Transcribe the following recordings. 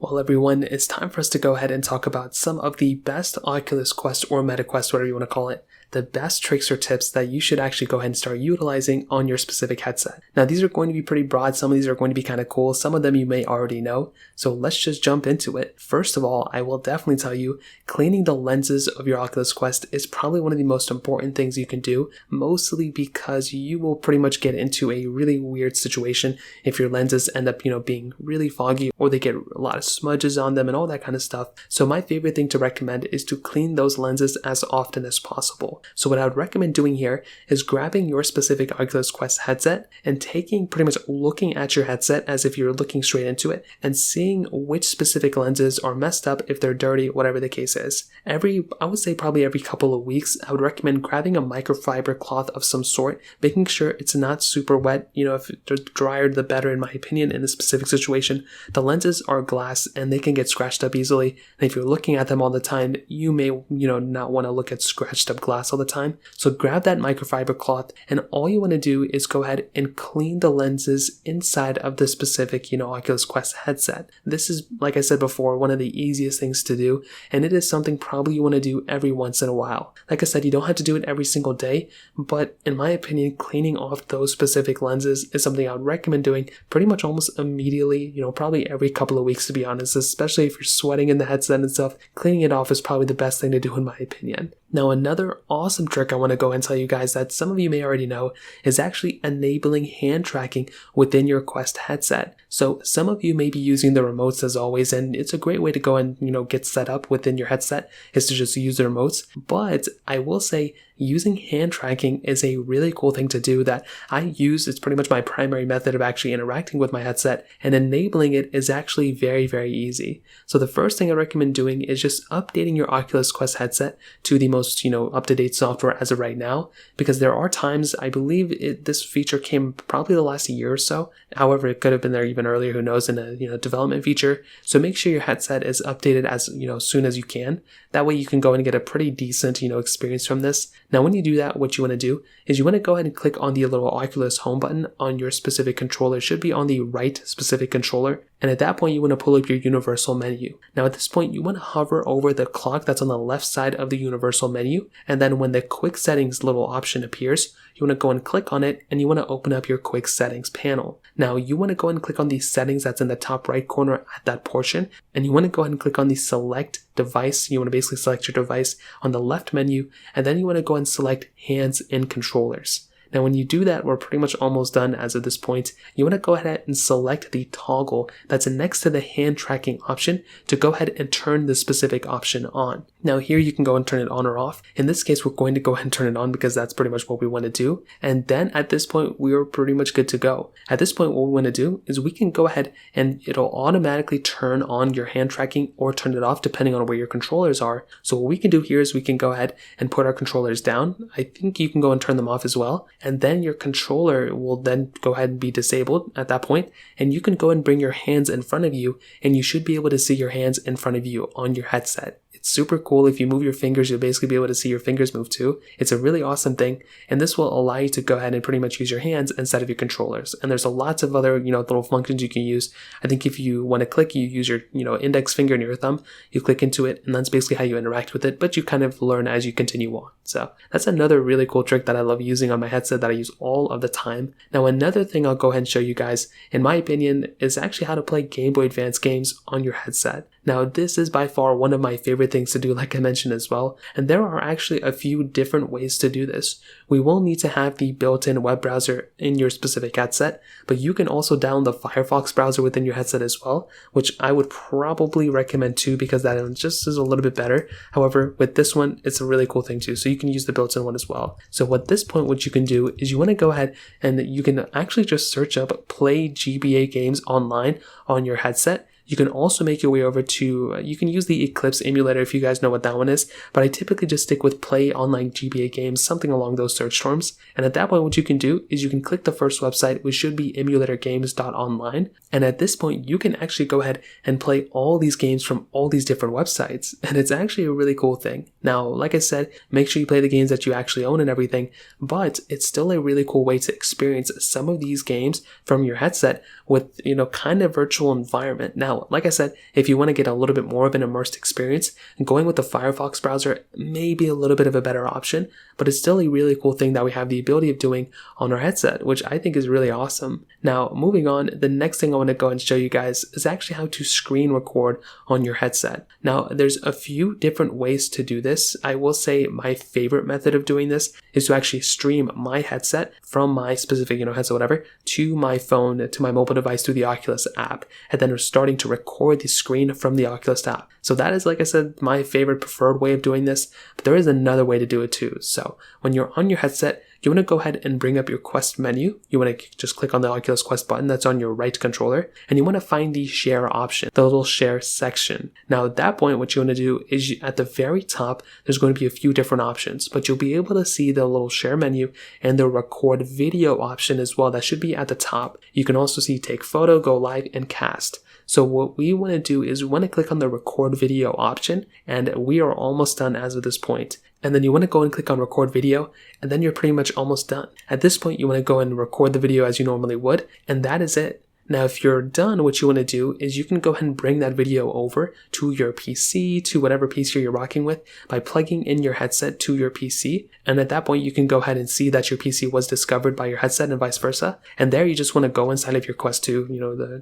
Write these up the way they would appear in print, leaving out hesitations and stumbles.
Well, everyone, it's time for us to go ahead and talk about some of the best Oculus Quest or Meta Quest, whatever you want to call it, the best tricks or tips that you should actually go ahead and start utilizing on your specific headset. Now, these are going to be pretty broad. Some of these are going to be kind of cool. Some of them you may already know. So let's just jump into it. First of all, I will definitely tell you, cleaning the lenses of your Oculus Quest is probably one of the most important things you can do, mostly because you will pretty much get into a really weird situation if your lenses end up, being really foggy or they get a lot of smudges on them and all that kind of stuff. So my favorite thing to recommend is to clean those lenses as often as possible. So what I would recommend doing here is grabbing your specific Oculus Quest headset and pretty much looking at your headset as if you're looking straight into it and seeing which specific lenses are messed up, if they're dirty, whatever the case is. I would say probably every couple of weeks, I would recommend grabbing a microfiber cloth of some sort, making sure it's not super wet. If the drier, the better in my opinion in this specific situation. The lenses are glass and they can get scratched up easily. And if you're looking at them all the time, you may, not want to look at scratched up glass all the time. So grab that microfiber cloth and all you want to do is go ahead and clean the lenses inside of the specific, Oculus Quest headset. This is, like I said before, one of the easiest things to do. And it is something probably you want to do every once in a while. Like I said, you don't have to do it every single day, but in my opinion, cleaning off those specific lenses is something I would recommend doing pretty much almost immediately, probably every couple of weeks, to be honest, especially if you're sweating in the headset and stuff. Cleaning it off is probably the best thing to do in my opinion. Now, another awesome trick I want to go and tell you guys that some of you may already know is actually enabling hand tracking within your Quest headset. So some of you may be using the remotes as always, and it's a great way to go and, get set up within your headset is to just use the remotes. But I will say using hand tracking is a really cool thing to do that I use. It's pretty much my primary method of actually interacting with my headset, and enabling it is actually very, very easy. So the first thing I recommend doing is just updating your Oculus Quest headset to the most, up-to-date software as of right now, because there are times, I believe this feature came probably the last year or so. However, it could have been there even earlier, who knows, in a, development feature. So make sure your headset is updated as, soon as you can. That way you can go and get a pretty decent, experience from this. Now, when you do that, what you want to do is you want to go ahead and click on the little Oculus home button on your specific controller. It should be on the right specific controller. And at that point, you want to pull up your universal menu. Now, at this point, you want to hover over the clock that's on the left side of the universal menu. And then when the quick settings little option appears, you want to go and click on it, and you want to open up your quick settings panel. Now, you want to go and click on the settings that's in the top right corner at that portion. And you want to go ahead and click on the select device. You want to basically select your device on the left menu. And then you want to go and select hands and controllers. Now, when you do that, we're pretty much almost done as of this point. You want to go ahead and select the toggle that's next to the hand tracking option to go ahead and turn the specific option on. Now, here you can go and turn it on or off. In this case, we're going to go ahead and turn it on because that's pretty much what we want to do. And then at this point, we're pretty much good to go. At this point, what we want to do is we can go ahead and it'll automatically turn on your hand tracking or turn it off depending on where your controllers are. So what we can do here is we can go ahead and put our controllers down. I think you can go and turn them off as well. And then your controller will then go ahead and be disabled at that point, and you can go and bring your hands in front of you, and you should be able to see your hands in front of you on your headset. It's super cool. If you move your fingers, you'll basically be able to see your fingers move too. It's a really awesome thing, and this will allow you to go ahead and pretty much use your hands instead of your controllers. And there's lots of other, little functions you can use. I think if you want to click, you use your, index finger and your thumb, you click into it, and that's basically how you interact with it, but you kind of learn as you continue on. So that's another really cool trick that I love using on my headset that I use all of the time. Now, another thing I'll go ahead and show you guys, in my opinion, is actually how to play Game Boy Advance games on your headset. Now, this is by far one of my favorite things to do, like I mentioned as well, and there are actually a few different ways to do this. We will need to have the built-in web browser in your specific headset, but you can also download the Firefox browser within your headset as well, which I would probably recommend too, because that just is a little bit better. However, with this one, it's a really cool thing too, so you can use the built-in one as well. So at this point, what you can do is you want to go ahead and you can actually just search up Play GBA Games online on your headset. You can also make your way over to, you can use the Eclipse emulator if you guys know what that one is, but I typically just stick with Play Online GBA Games, something along those search terms. And at that point, what you can do is you can click the first website, which should be emulatorgames.online. And at this point, you can actually go ahead and play all these games from all these different websites. And it's actually a really cool thing. Now, like I said, make sure you play the games that you actually own and everything, but it's still a really cool way to experience some of these games from your headset with, kind of virtual environment. Now, Now, like I said, if you want to get a little bit more of an immersed experience, going with the Firefox browser may be a little bit of a better option, but it's still a really cool thing that we have the ability of doing on our headset, which I think is really awesome. Now, moving on, the next thing I want to go and show you guys is actually how to screen record on your headset. Now, there's a few different ways to do this. I will say my favorite method of doing this is to actually stream my headset from my specific, headset, whatever, to my phone, to my mobile device through the Oculus app, and then we're starting to record the screen from the Oculus app. So that is, like I said, my favorite preferred way of doing this, but there is another way to do it too. So when you're on your headset, you want to go ahead and bring up your Quest menu. You want to just click on the Oculus Quest button that's on your right controller, and you want to find the share option, the little share section. Now at that point, what you want to do is at the very top, there's going to be a few different options, but you'll be able to see the little share menu and the record video option as well. That should be at the top. You can also see take photo, go live, and cast. So what we want to do is we want to click on the record video option, and we are almost done as of this point. And then you want to go and click on record video, and then you're pretty much almost done. At this point, you want to go and record the video as you normally would, and that is it. Now, if you're done, what you want to do is you can go ahead and bring that video over to your PC, to whatever PC you're rocking with, by plugging in your headset to your PC. And at that point, you can go ahead and see that your PC was discovered by your headset and vice versa. And there you just want to go inside of your Quest 2,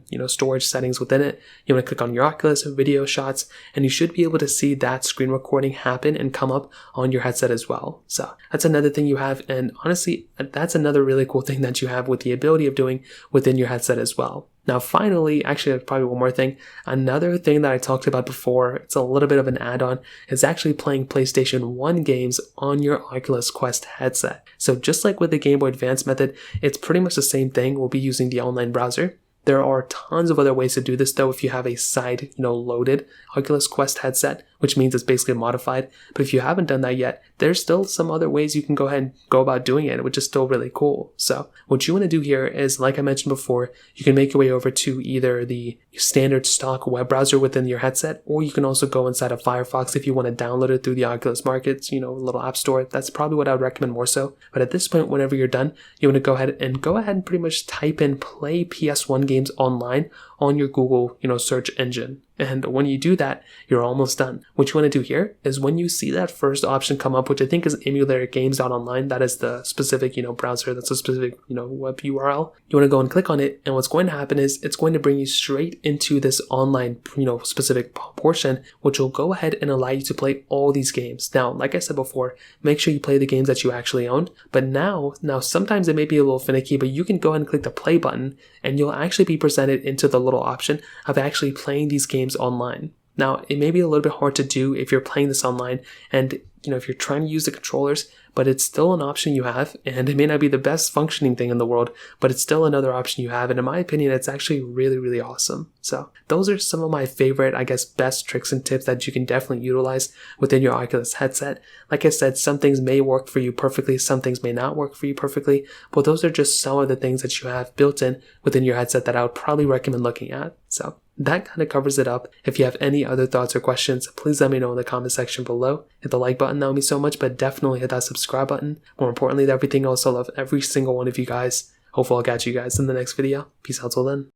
the storage settings within it. You want to click on your Oculus video shots, and you should be able to see that screen recording happen and come up on your headset as well. So that's another thing you have. And honestly, that's another really cool thing that you have with the ability of doing within your headset as well. Now finally, actually probably one more thing, another thing that I talked about before, it's a little bit of an add-on, is actually playing PlayStation 1 games on your Oculus Quest headset. So just like with the Game Boy Advance method, it's pretty much the same thing. We'll be using the online browser. There are tons of other ways to do this though if you have a side, loaded Oculus Quest headset, which means it's basically modified. But if you haven't done that yet, there's still some other ways you can go ahead and go about doing it, which is still really cool. So what you want to do here is, like I mentioned before, you can make your way over to either the standard stock web browser within your headset, or you can also go inside of Firefox if you want to download it through the Oculus Markets, little app store. That's probably what I would recommend more so. But at this point, whenever you're done, you want to go ahead and pretty much type in play PS1 games online on your Google, search engine. And when you do that, you're almost done. What you want to do here is when you see that first option come up, which I think is emulatorgames.online, that is the specific, browser, that's a specific, web URL. You want to go and click on it. And what's going to happen is it's going to bring you straight into this online, specific portion, which will go ahead and allow you to play all these games. Now, like I said before, make sure you play the games that you actually own. But now sometimes it may be a little finicky, but you can go ahead and click the play button and you'll actually be presented into the little option of actually playing these games online. Now, it may be a little bit hard to do if you're playing this online and, if you're trying to use the controllers, but it's still an option you have, and it may not be the best functioning thing in the world, but it's still another option you have, and in my opinion, it's actually really, really awesome. So those are some of my favorite, best tricks and tips that you can definitely utilize within your Oculus headset. Like I said, some things may work for you perfectly, some things may not work for you perfectly, but those are just some of the things that you have built in within your headset that I would probably recommend looking at. So that kind of covers it up. If you have any other thoughts or questions, please let me know in the comment section below. Hit the like button, that would mean so much, but definitely hit that subscribe button. More importantly than everything else, I love every single one of you guys. Hopefully I'll catch you guys in the next video. Peace out till then.